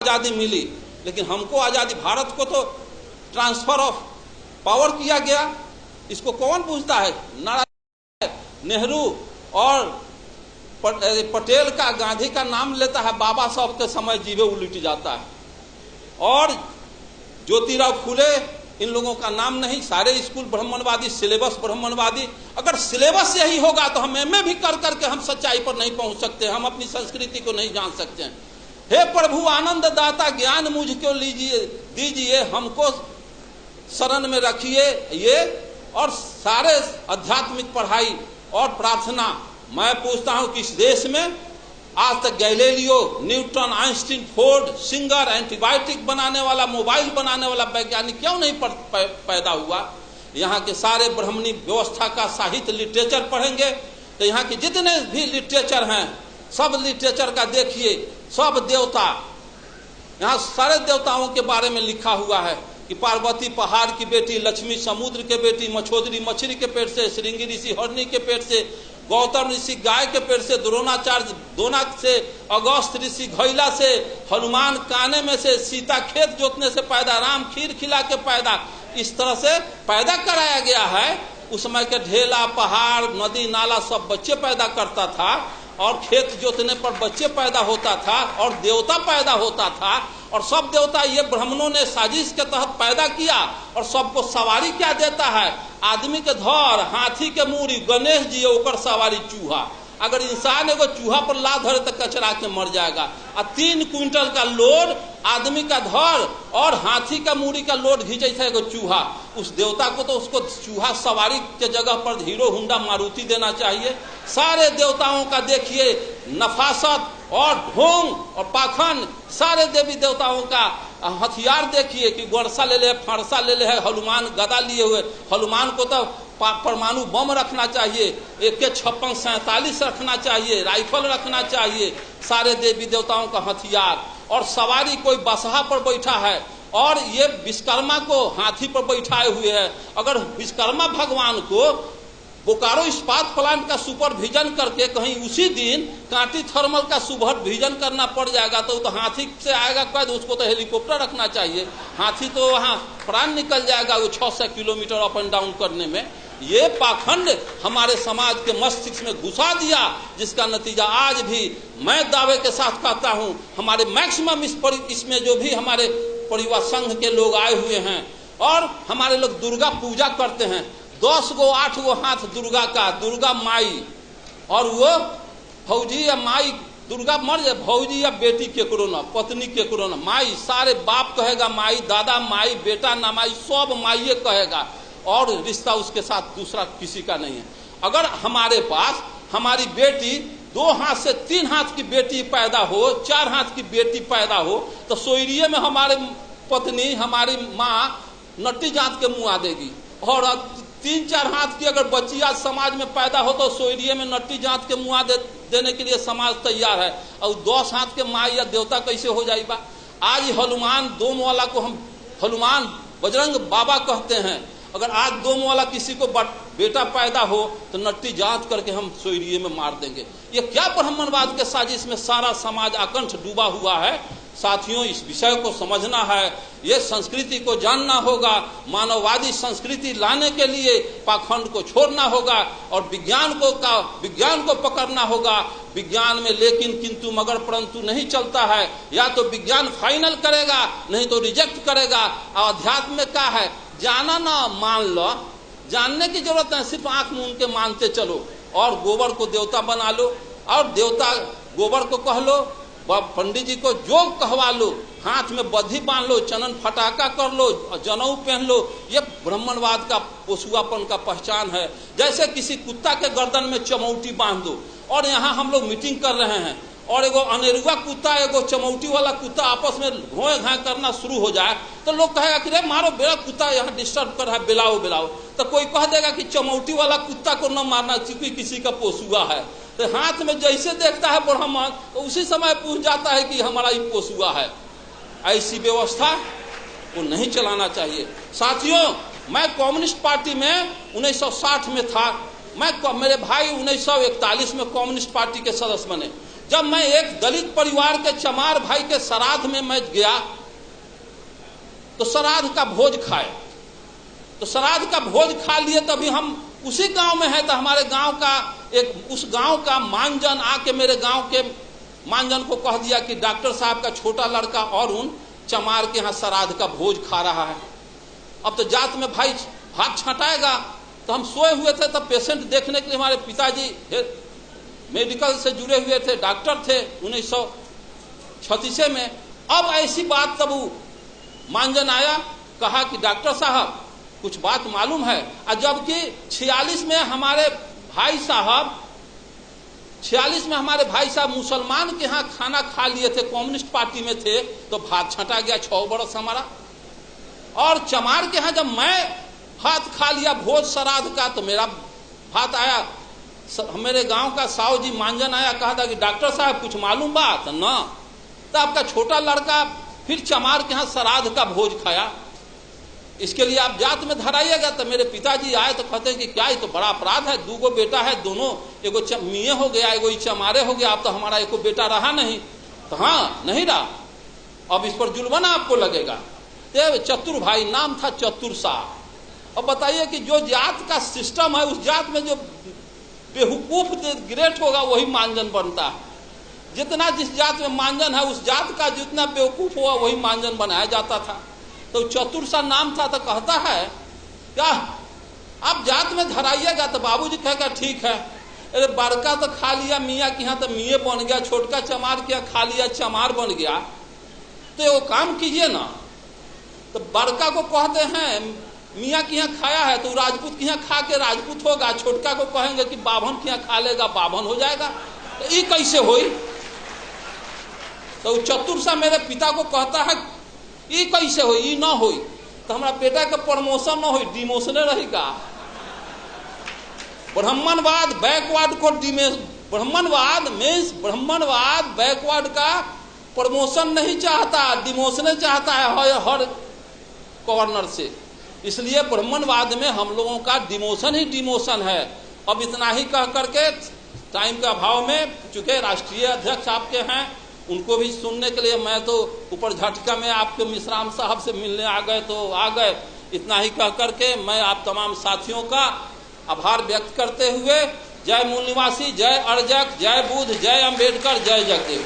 आज़ादी मिली, लेकिन हमको आज़ादी, भारत को तो ट्रांसफर ऑफ पावर किया गया। इसको कौन पूछता है? नेहरू और पटेल का, गांधी का नाम लेता है, बाबा साहब के समय जीवे उलट जाता है। और ज्योतिराव फुले, इन लोगों का नाम नहीं। सारे स्कूल ब्राह्मणवादी, सिलेबस ब्राह्मणवादी। अगर सिलेबस यही होगा तो हम एमए भी कर करके हम सच्चाई पर नहीं पहुंच सकते, हम अपनी संस्कृति को नहीं जान सकते हैं। हे प्रभु आनंद दाता, ज्ञान मुझको लीजिए, दीजिए, हमको शरण में रखिए ये। और सारे आध्यात्मिक पढ़ाई और प्रार्थना, मैं पूछता हूं कि इस देश में आज तक Galileo, Newton, Einstein, Ford, singer, antibiotic बनाने वाला, मोबाइल बनाने वाला वैज्ञानिक क्यों नहीं पैदा हुआ? यहाँ के सारे ब्राह्मणी व्यवस्था का साहित्य, लिटरेचर पढ़ेंगे तो यहाँ के जितने भी लिटरेचर हैं, सब लिटरेचर का देखिए, सब देवता, यहाँ सारे देवताओं के बारे में लिखा हुआ है कि पार्वती पहाड़ की बेटी, लक्ष्मी समुद्र के बेटी, मछोदरी मछली के पेट से, श्रृंगी ऋषि हरणी के पेट से, गौतम ऋषि गाय के पेट से, द्रोणाचार्य दोनाक से, अगस्त ऋषि घैला से, हनुमान काने में से, सीता खेत जोतने से पैदा, राम खीर खिला के पैदा, इस तरह से पैदा कराया गया है। उस समय के ढेला, पहाड़, नदी, नाला सब बच्चे पैदा करता था, और खेत जोतने पर बच्चे पैदा होता था, और देवता पैदा होता था। और सब देवता ये ब्राह्मणों ने साजिश के तहत पैदा किया। और सबको सवारी क्या देता है? आदमी के धर, हाथी के मूरी, गणेश जी ओकर सवारी चूहा। अगर इंसान एगो चूहा पर ला धरे तो कचरा के मर जाएगा। और 3 क्विंटल का लोड आदमी का धर और हाथी का मूरी का लोड घींचे था एगो चूहा। उस देवता को तो उसको चूहा सवारी के जगह पर हीरो हुंडा मारुति देना चाहिए। सारे देवताओं का देखिए नफासत और ढोंग और पाखंड, सारे देवी देवताओं का हथियार देखिए कि गोरसा ले ले, फरसा ले ले है, हनुमान गदा लिए हुए। हनुमान को तो परमाणु बम रखना चाहिए, AK-56-47 रखना चाहिए, राइफल रखना चाहिए, सारे देवी देवताओं का हथियार। और सवारी कोई बसहा पर बैठा है, और ये विश्वकर्मा को हाथी पर बैठाए हुए है। अगर विश्वकर्मा भगवान को बोकारो इस्पात प्लांट का सुपरविजन करके कहीं उसी दिन कांटी थर्मल का सुपरविजन करना पड़ जाएगा तो हाथी से आएगा कैद, उसको तो हेलीकॉप्टर रखना चाहिए। हाथी तो वहाँ प्राण निकल जाएगा वो 600 किलोमीटर अप एंड डाउन करने में। ये पाखंड हमारे समाज के मस्तिष्क में घुसा दिया, जिसका नतीजा आज भी मैं दावे के साथ कहता हूँ, हमारे मैक्सिमम इसमें जो भी हमारे परिवार संघ के लोग आए हुए हैं, और हमारे लोग दुर्गा पूजा करते हैं। 10 गो 8 गो हाथ दुर्गा का, दुर्गा माई, और वो भौजी या माई, दुर्गा मर जाए, भौजी या बेटी केकरो ना, पत्नी केकरो ना, माई, सारे बाप कहेगा माई, दादा माई, बेटा ना माई, सब माइये कहेगा, और रिश्ता उसके साथ दूसरा किसी का नहीं है। अगर हमारे पास हमारी बेटी 2 हाथ से 3 हाथ की बेटी पैदा हो, 4 हाथ की बेटी पैदा हो, तो सोयरिये में हमारे पत्नी, हमारी माँ नट्टी जात के मुँह आ देगी। और 3-4 हाथ की अगर बच्ची आज समाज में पैदा हो तो सोयरिये में नट्टी जात के मुँह देने के लिए समाज तैयार है। और 10 हाथ के माँ या देवता कैसे हो जाएगा? आज हनुमान दोम वाला को हम हनुमान बजरंग बाबा कहते हैं। अगर आज दोम वाला किसी को बेटा पैदा हो तो नट्टी जांच करके हम सोयरिये में मार देंगे। ये क्या ब्राह्मणवाद के साजिश में सारा समाज आकंठ डूबा हुआ है। साथियों, इस विषय को समझना है, ये संस्कृति को जानना होगा। मानववादी संस्कृति लाने के लिए पाखंड को छोड़ना होगा और विज्ञान को पकड़ना होगा। विज्ञान में लेकिन किंतु मगर परंतु नहीं चलता है। या तो विज्ञान फाइनल करेगा, नहीं तो रिजेक्ट करेगा। और अध्यात्म में क्या है? जाना ना मान लो, जानने की जरूरत है, सिर्फ आंख मूंद के मानते चलो। और गोबर को देवता बना लो, और देवता गोबर को कह लो, पंडित जी को जोग कहवा लो, हाथ में बद्धी बांध लो, चनन फटाका कर लो, जनेऊ पहन लो। ये ब्राह्मणवाद का पोसुआपन का पहचान है। जैसे किसी कुत्ता के गर्दन में चमौटी बांध दो, और यहाँ हम लोग मीटिंग कर रहे हैं, और एगो अनेरुआ कुत्ता एगो चमौटी वाला कुत्ता आपस में घोए घाए करना शुरू हो जाए तो लोग कहेगा कि रे मारो, बेरा कुत्ता यहाँ डिस्टर्ब कर रहा है, बिलाओ बिलाओ। तो कोई कह देगा कि चमौटी वाला कुत्ता को न मारना क्योंकि किसी का पोसुआ है। तो हाथ में जैसे देखता है ब्राह्मण तो उसी समय पूछ जाता है कि हमारा ये पोसुआ है। ऐसी व्यवस्था को नहीं चलाना चाहिए। साथियों, मैं कम्युनिस्ट पार्टी में 1960 में था। मेरे भाई 1941 में कम्युनिस्ट पार्टी के सदस्य बने। जब मैं एक दलित परिवार के चमार भाई के श्राद्ध में मैं गया तो श्राद्ध का भोज खाए, तो श्राद्ध का भोज खा लिए, तभी हम उसी गांव में हैं, तो हमारे गांव का उस गांव का मानजन आके मेरे गांव के मानजन को कह दिया कि डॉक्टर साहब का छोटा लड़का और उन चमार के यहाँ श्राद्ध का भोज खा रहा है। अब तो जात में भाई हाथ छंटाएगा। तो हम सोए हुए थे, तब पेशेंट देखने के लिए हमारे पिताजी मेडिकल से जुड़े हुए थे, डॉक्टर थे 1936 में। अब ऐसी बात तब मानजन आया, कहा कि डॉक्टर साहब कुछ बात मालूम है। और जबकि 46 में हमारे भाई साहब मुसलमान के यहाँ खाना खा लिए थे, कम्युनिस्ट पार्टी में थे, तो भात छंटा गया 6 बरस हमारा। और चमार के यहाँ जब मैं भात खा लिया भोज श्राद्ध का, तो मेरा भात आया, मेरे गांव का साहू जी मानजन आया, कहा था कि डॉक्टर साहब कुछ मालूम बात ना, तो आपका छोटा लड़का फिर चमार के यहाँ श्राद्ध का भोज खाया, इसके लिए आप जात में धराइएगा। तो मेरे पिताजी आए तो कहते हैं कि क्या ये तो बड़ा अपराध है, 2 बेटा है, दोनों एगो मिये हो गया, एगो चमारे हो गया, अब तो हमारा एको बेटा रहा नहीं। तो हाँ नहीं रहा, अब इस पर जुर्माना आपको लगेगा। तो चतुर भाई नाम था, चतुर साहब। अब बताइए कि जो जात का सिस्टम है, उस जात में जो बेवकूफ ग्रेट होगा वही मानजन बनता है। जितना जिस जात में मानजन है, उस जात का जितना बेवकूफ होगा वही मानजन बनाया जाता था। तो चतुर सा नाम था। तो कहता है क्या आप जात में धराइएगा? तो बाबूजी कहेगा ठीक है। अरे बड़का तो खा लिया मियाँ के यहाँ तो मिये बन गया, छोटका चमार के यहाँ खा लिया चमार बन गया, तो वो काम कीजिए ना। तो बड़का को कहते हैं मियाँ के यहाँ खाया है तो राजपूत के यहाँ खा के राजपूत होगा, छोटका को कहेंगे कि बाभन के यहाँ खा लेगा, बाभन हो जाएगा। तो ये कैसे हुई? तो चतुर सा मेरे पिता को कहता है ये कैसे हो, ये ना हो तो हमारा बेटा का प्रमोशन ना हो, डिमोशन रहेगा। ब्राह्मणवाद बैकवर्ड को ब्राह्मणवाद बैकवर्ड का प्रमोशन नहीं चाहता, डिमोशन चाहता है हर कॉर्नर से। इसलिए ब्राह्मणवाद में हम लोगों का डिमोशन ही डिमोशन है। अब इतना ही कह करके टाइम के अभाव में, चूंकि राष्ट्रीय अध्यक्ष आपके हैं, उनको भी सुनने के लिए मैं तो ऊपर झटका में आपके मिश्राम साहब से मिलने आ गए तो आ गए। इतना ही कह करके मैं आप तमाम साथियों का आभार व्यक्त करते हुए, जय मूल निवासी, जय अर्जक, जय बुद्ध, जय अम्बेडकर, जय जगदेव।